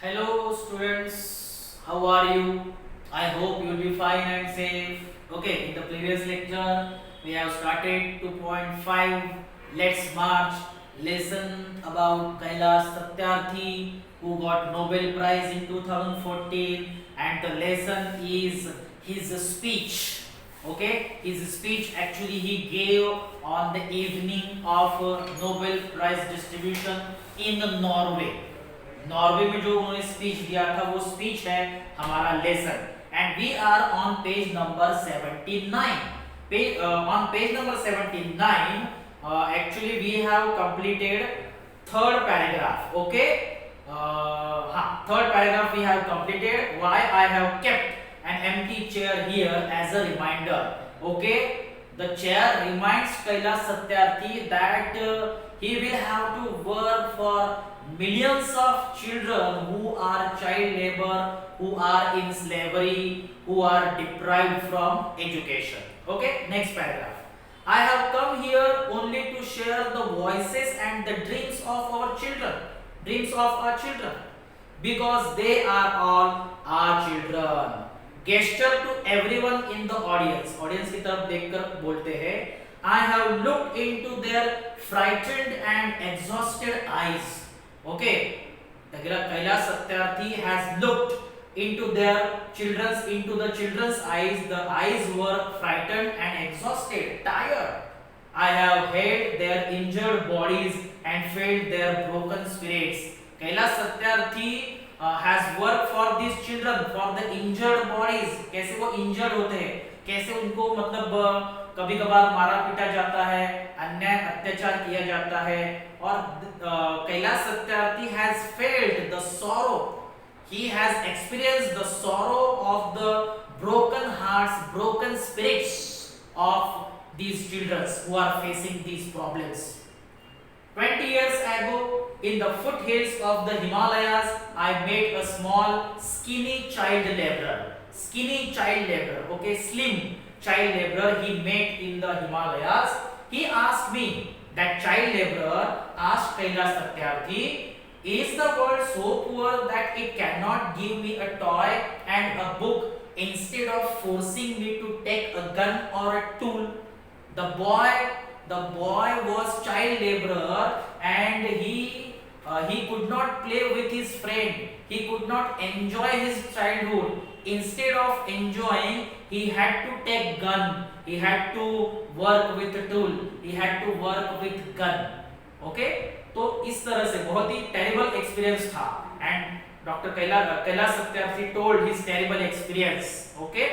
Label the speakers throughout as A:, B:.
A: Hello students, how are you? I hope you'll be fine and safe. Okay, in the previous lecture we have started 2.5. Let's march. Lesson about Kailash Satyarthi who got Nobel Prize in 2014, and the lesson is his speech. Okay, his speech actually he gave on the evening of Nobel Prize distribution in Norway. Norway में जो उन्होंने speech दिया था वो speech है हमारा lesson, and we are on page number 79. On page number 79, actually we have completed third paragraph. Okay, third paragraph we have completed. Why I have kept an empty chair here as a reminder. Okay, the chair reminds Kailash Satyarthi that he will have to work for millions of children who are child labor, who are in slavery, who are deprived from education. Okay, next paragraph. I have come here only to share the voices and the dreams of our children, because they are all our children. Gesture to everyone in the audience. Audience की तरफ देखकर बोलते हैं, I have looked into their frightened and exhausted eyes. Okay, Kailash Satyarthi has looked into the children's eyes. The eyes were frightened and exhausted, tired. I have held their injured bodies and felt their broken spirits. Kailash Satyarthi has worked for these children, for the injured bodies. कैसे वो injured होते हैं, कैसे उनको मतलब कभी कभार मारा पीटा जाता है, अन्याय अत्याचार किया जाता है, और Kailash Satyarthi has felt the sorrow, he has experienced the sorrow of the broken hearts, broken spirits of these children who are facing these problems. 20 years ago, in the foothills of the Himalayas, I met a small, skinny child laborer. Okay, slim child laborer he met in the Himalayas. He asked me, that child laborer asked Kailash Satyarthi, is the world so poor that it cannot give me a toy and a book instead of forcing me to take a gun or a tool? The boy was child laborer, and he could not play with his friend. He could not enjoy his childhood. Instead of enjoying, he had to take gun. He had to work with a tool. He had to work with gun. Okay? तो इस तरह से बहुत ही terrible experience था, and doctor Kailash Satyarthi told his terrible experience. Okay,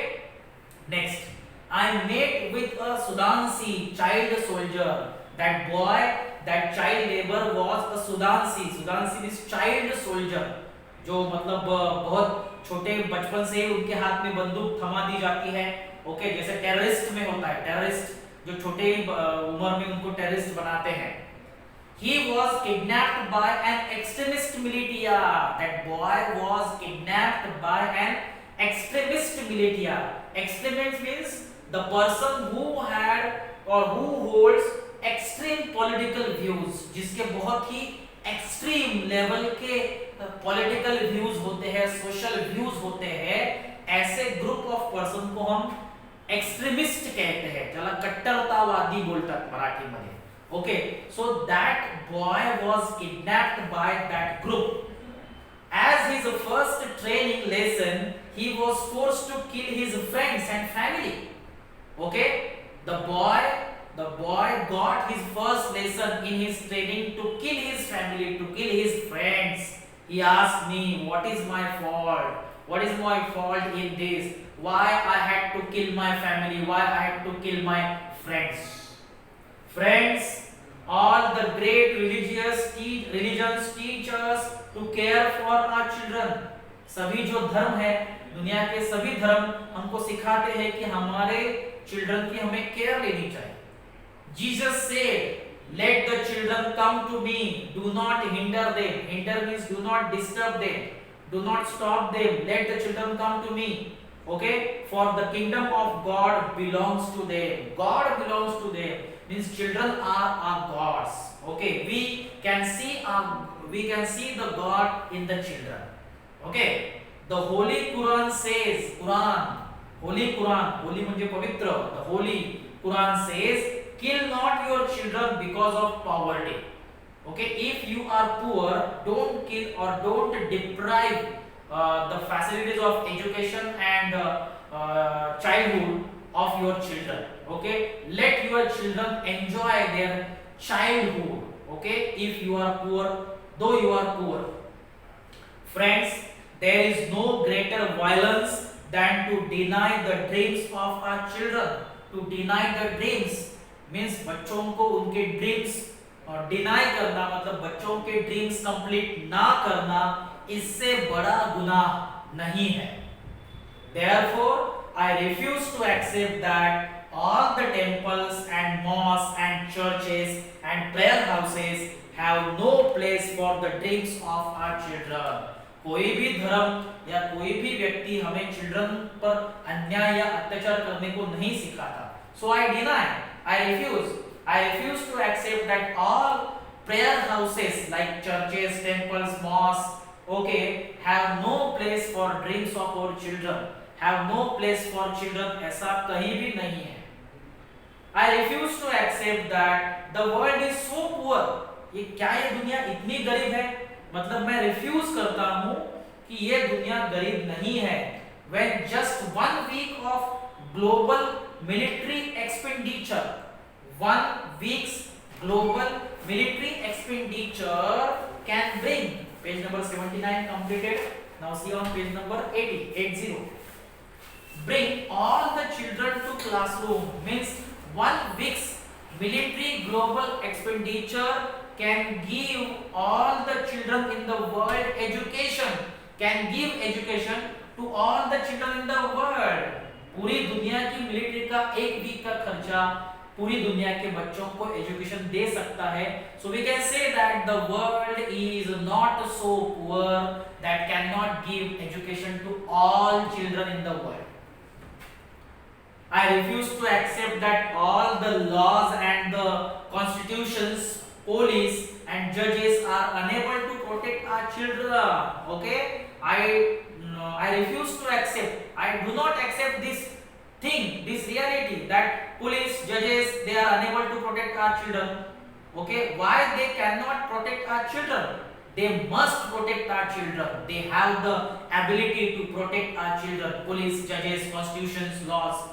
A: next. I met with a Sudansi child soldier. That boy, that child labor was a Sudansi. Sudansi means child soldier. जो मतलब बहुत छोटे बचपन से ही उनके हाथ में बंदूक थमा दी जाती है. ओके, जैसे टेररिस्ट में होता है, टेररिस्ट जो छोटे उम्र में उनको टेररिस्ट बनाते हैं. He was kidnapped by an extremist militia. That boy was kidnapped by an extremist militia. Extremist means the person who had or who holds extreme political views, जिसके बहुत ही extreme level के political views होते हैं, social views होते हैं, ऐसे group of person को हम extremist कहते हैं, ज्यादा कट्टरतावादी बोलतात मराठी मध्ये. Okay, so that boy was kidnapped by that group. As his first training lesson, he was forced to kill his friends and family. Okay, the boy got his first lesson in his training to kill his family, to kill his friends. He asked me, what is my fault? What is my fault in this? Why I had to kill my family? Why I had to kill my friends? Friends, all the great religions teach us to care for our children. सभी जो धर्म है, दुनिया के सभी धर्म हमको सिखाते हैं कि हमारे चिल्ड्रन की हमें केयर लेनी चाहिए. Jesus said, let the children come to me, do not hinder them. Hinder means do not disturb them, do not stop them. Let the children come to me. Okay, for the kingdom of God belongs to them. God belongs to them means children are our gods. Okay, we can see the God in the children. Okay, the Holy Quran says, Holy Quran, holy म्हणजे पवित्र, the Holy Quran says, kill not your children because of poverty. Okay, if you are poor, don't kill or don't deprive the facilities of education and childhood of your children. Okay, let your children enjoy their childhood. Okay, if you are poor, though you are poor. Friends, there is no greater violence than to deny the dreams of our children. To deny the dreams means बच्चों को उनके dreams deny करना, मतलब बच्चों के dreams complete ना करना, इससे बड़ा गुनाह नहीं है. Therefore, I refuse to accept that all the temples and mosques and churches and prayer houses have no place for the dreams of our children. कोई भी धर्म या कोई भी व्यक्ति हमें चिल्ड्रन पर अन्याय या अत्याचार करने को नहीं सिखाता. So I deny, I refuse to accept that all prayer houses like churches, temples, mosques, okay, have no place for dreams of our children, have no place for children. ऐसा कहीं भी नहीं है. I refuse to accept that the world is so poor. ये क्या ये दुनिया इतनी गरीब है? मतलब मैं रिफ्यूज करता हूं कि ये दुनिया गरीब नहीं है. When just 1 week of global military expenditure, 1 week's global military expenditure can bring, page number 79 completed. Now see on page number 80, bring all the children to classroom means 1 week's military global expenditure can give all the children in the world education, can give education to all the children in the world. पूरी दुनिया की military का 1 week का खर्चा पूरी दुनिया के बच्चों को एजुकेशन दे सकता है. So we can say that the world is not so poor that cannot give education to all children in the world. I refuse to accept that all the laws and the constitutions, police and judges are unable to protect our children. Okay, I refuse to accept, I do not accept this thing, this reality that police, judges, they are unable to protect our children. Okay, why they cannot protect our children? They must protect our children. They have the ability to protect our children. Police, judges, constitutions, laws.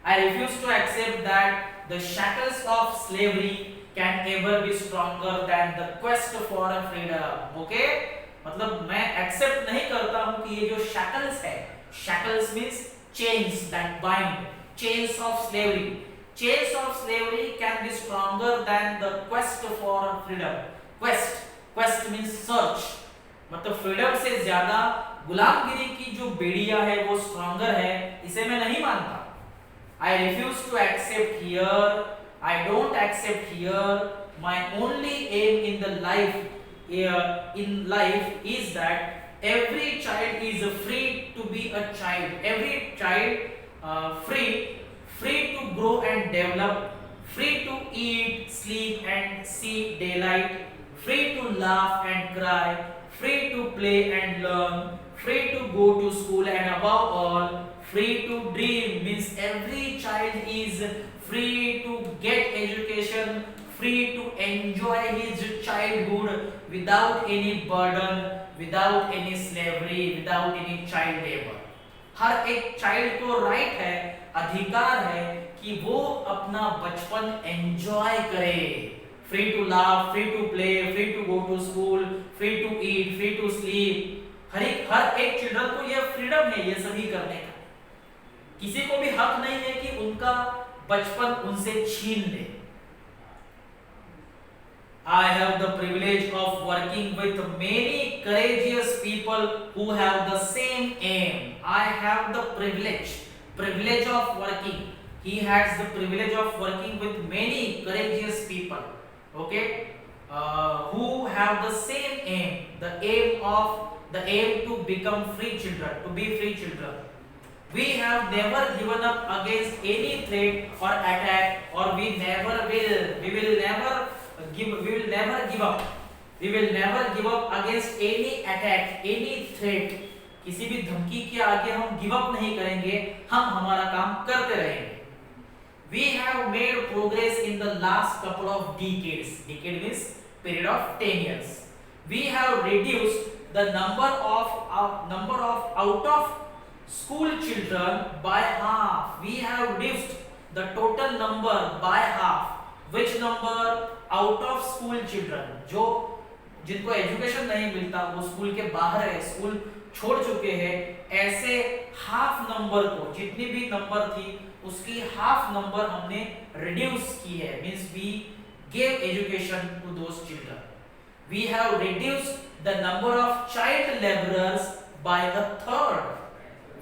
A: I refuse to accept that the shackles of slavery can ever be stronger than the quest for a freedom. Okay, मतलब मैं accept नहीं करता हूं कि ये जो shackles है, shackles means chains that bind, chains of slavery. Chains of slavery can be stronger than the quest for freedom. Quest means search. मतलब freedom से ज्यादा गुलामगिरी की जो बेड़ियां है वो stronger है, इसे मैं नहीं मानता. I refuse to accept here. I don't accept here. My only aim in the life, in life is that every child is free to be a child. Every child free to grow and develop, free to eat, sleep and see daylight, free to laugh and cry, free to play and learn, free to go to school, and above all, free to dream. Means every child is free to get education, free to enjoy his childhood without any burden, without any slavery, without any child labor. हर एक child को right है, अधिकार है कि वो अपना बचपन enjoy करे. Free to laugh, free to play, free to go to school, free to eat, free to sleep. हर एक चिल्ड्रन को ये फ्रीडम है ये सभी करने का. किसी को भी हक नहीं है कि उनका बचपन उनसे छीन ले. I have the privilege of working with many courageous people who have the same aim. I have the privilege of working. He has the privilege of working with many courageous people. Okay, who have the same aim. The aim to become free children, to be free children. We have never given up against any threat or attack, or we will never give up. We will never give up against any attack, any threat. किसी भी धमकी के आगे हम give up नहीं करेंगे, हम हमारा काम करते रहेंगे. We have made progress in the last couple of decades. Decade means period of 10 years. We have reduced the number of out of school children by half. We have reduced the total number by half. Which number? Out of school children. जो जिनको education नहीं मिलता, वो school के बाहर है, school छोड़ चुके हैं, ऐसे हाफ नंबर को, जितनी भी नंबर थी उसकी हाफ नंबर हमने रिड्यूस की है. Means we gave education to those children. We have reduced the number of child laborers by a third.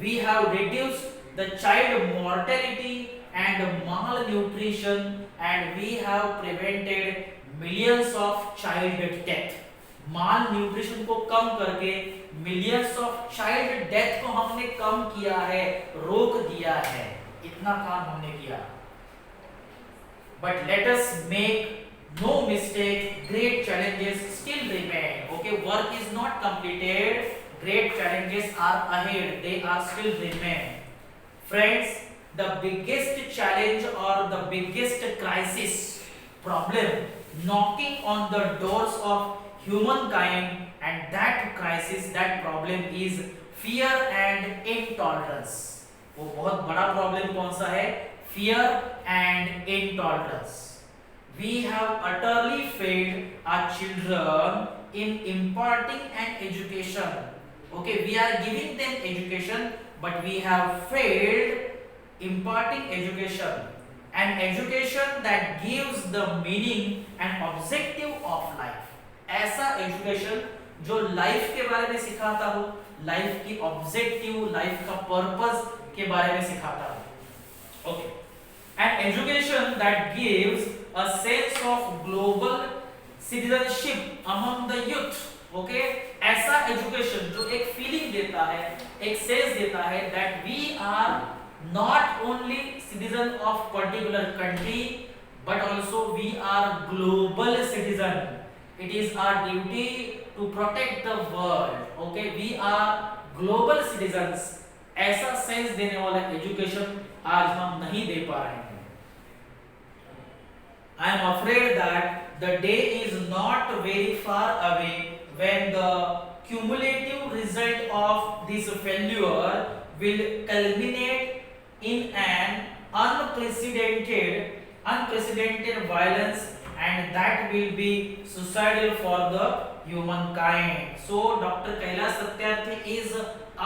A: We have reduced the child mortality and malnutrition, and we have prevented millions of child death. Mall nutrition को कम करके millions of child death को हमने कम किया है, रोक दिया है. इतना काम हमने किया. But let us make no mistake, great challenges still remain. Okay, work is not completed, great challenges are ahead, they are still remain. Friends, the biggest challenge or the biggest crisis, problem knocking on the doors of humankind, and that crisis, that problem is fear and intolerance. वो बहुत बड़ा problem कौन सा है? Fear and intolerance. We have utterly failed our children in imparting an education. Okay, we are giving them education, but we have failed imparting education. An education that gives the meaning and objective of life. ऐसा education जो life के बारे में सिखाता हो, life की objective, life का purpose के बारे में सिखाता हो. Okay, an education that gives a sense of global citizenship among the youth. Okay, ऐसा एजुकेशन जो एक फीलिंग देता है, एक सेंस देता है that we are not only citizen of particular country, but also we are global citizen. It is our duty to protect the world. Okay, we are global citizens. ऐसा sense देने वाला education आज हम नहीं दे पा रहे हैं. I am afraid that the day is not very far away when the cumulative result of this failure will culminate in an unprecedented violence, and that will be suicidal for the humankind. So Dr. Kailash Satyarthi is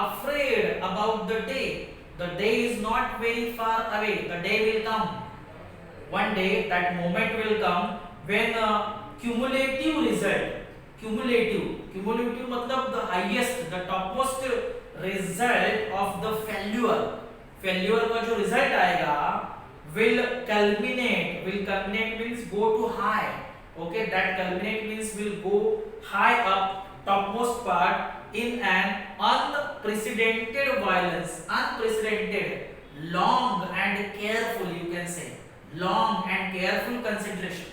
A: afraid about the day. The day is not very far away. The day will come. One day that moment will come when cumulative result, cumulative मतलब the highest, the topmost result of the failure का जो result आएगा will culminate means go to high. Okay, that culminate means will go high up, topmost part, in an unprecedented violence, unprecedented, long and careful, you can say, long and careful concentration,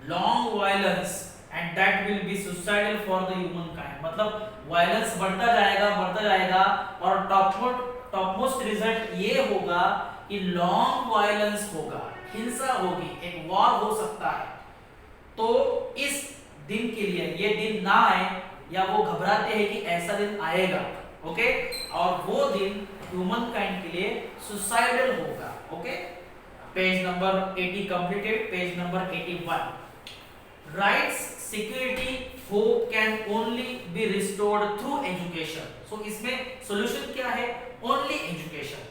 A: long violence, and that will be suicidal for the humankind. मतलब violence बढ़ता जाएगा और topmost result ये होगा कि long violence होगा, हिंसा होगी, एक वॉर हो सकता है. तो इस दिन के लिए, ये दिन ना आए, या वो घबराते हैं कि ऐसा दिन आएगा. ओके, और वो दिन ह्यूमन काइंड के लिए सुसाइडल होगा. Okay, page number 80 completed. Page number 81. Rights, security, hope can only be restored through education. So इसमें सॉल्यूशन क्या है? Only education.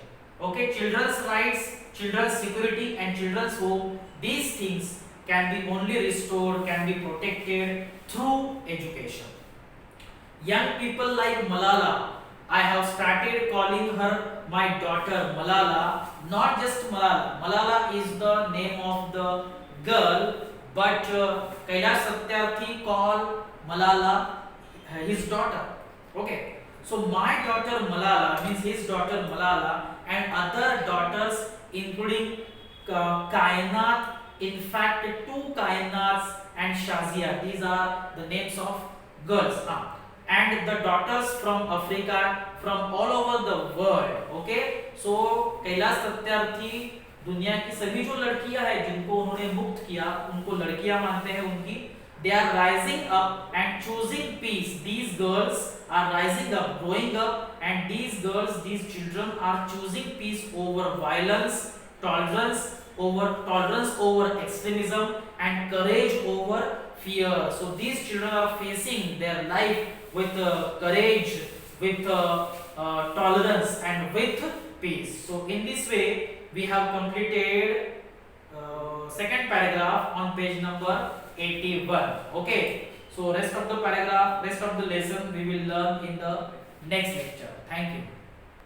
A: Okay, children's rights, children's security and children's hope, these things can be only restored, can be protected through education. Young people like Malala, I have started calling her my daughter Malala. Not just Malala. Malala is the name of the girl, but Kailash Satyarthi called Malala his daughter. Okay, so my daughter Malala means his daughter Malala, and other daughters including Kainat In fact, two Kainats and Shazia, these are the names of girls. And the daughters from Africa, from all over the world. Okay, so Kailash Satyarthi दुनिया की सभी जो लड़कियां हैं जिनको उन्होंने मुक्त किया उनको लड़कियां मानते हैं उनकी. They are rising up and choosing peace. These girls are rising up, growing up, and these girls, these children are choosing peace over violence, tolerance over extremism, and courage over fear. So these children are facing their life with courage, with tolerance, and with peace. So in this way, we have completed second paragraph on page number 81. Okay, so rest of the paragraph, rest of the lesson we will learn in the next lecture. Thank you.